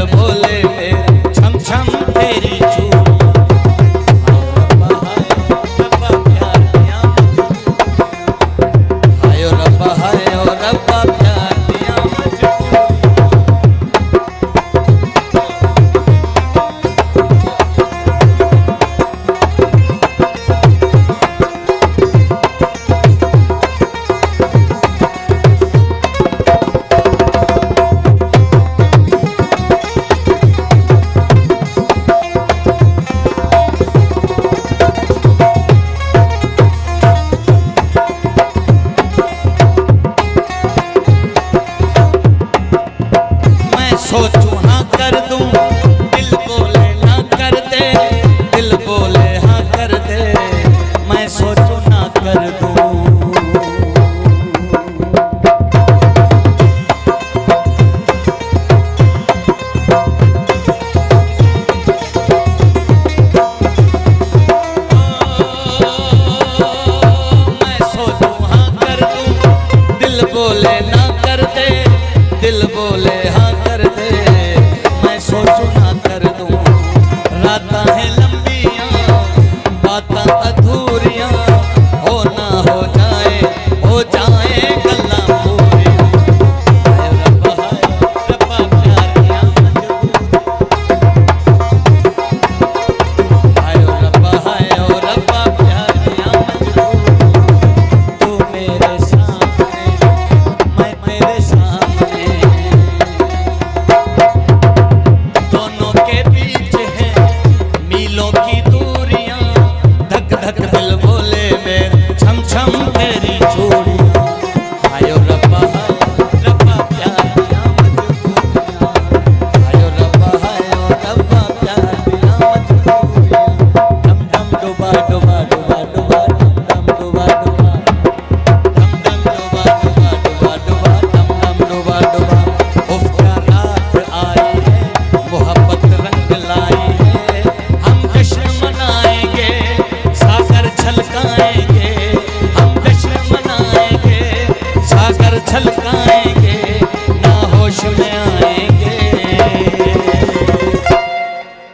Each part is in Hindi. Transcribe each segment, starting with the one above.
दिल बोले मेरे छम छम तेरी चूड़ियां।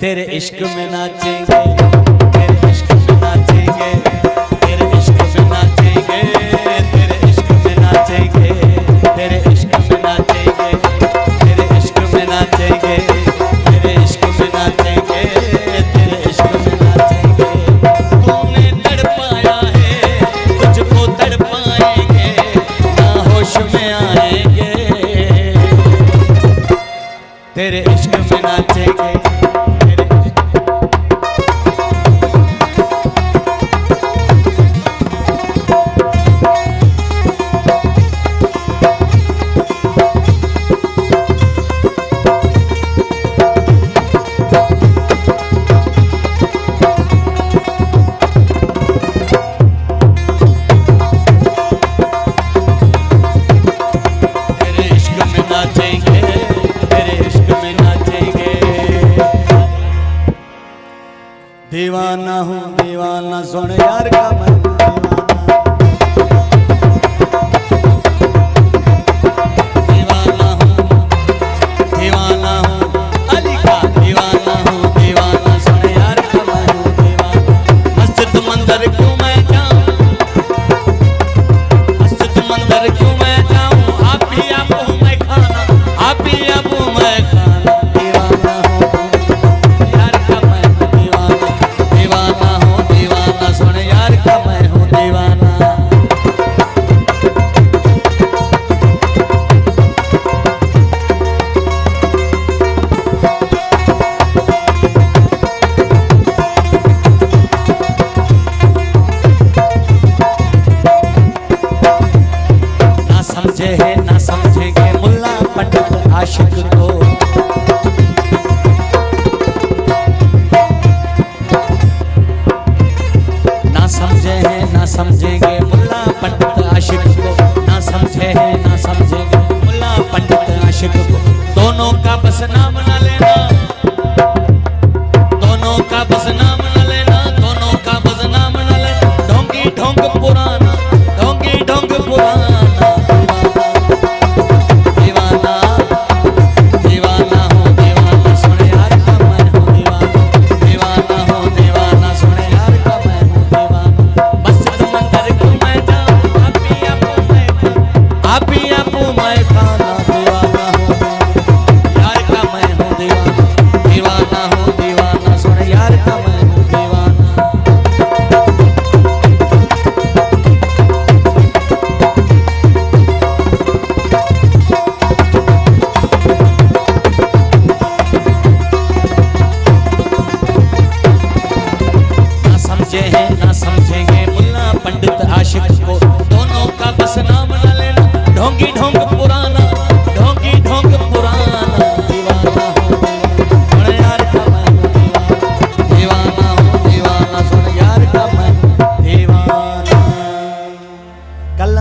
तेरे इश्क में नाचेंगे, तेरे इश्क में नाचेंगे, तेरे इश्क में नाचेंगे, तेरे इश्क में नाचेंगे, तेरे इश्क में नाचेंगे, तेरे इश्क में नाचेंगे, तेरे इश्क में नाचेंगे, तेरे इश्क में नाचेंगे। तूने तड़पाया है तुझको तड़पाएंगे, ना होश में आएंगे, तेरे इश्क में नाचेंगे। दीवाना हूँ दीवाना सुन यार का मैं दीवाना हूँ दीवाना हूँ अली का दीवाना हूँ दीवाना सुन यार का मैं हूँ दीवाना। मस्जिद मंदिर क्यों मैं जाऊँ, मस्जिद मंदिर क्यों मैं जाऊँ, आप ही आप हूँ मैं खाना, आप ही आप हूँ मैं खाना। ना समझेंगे मुल्ला पंडित आशिक को,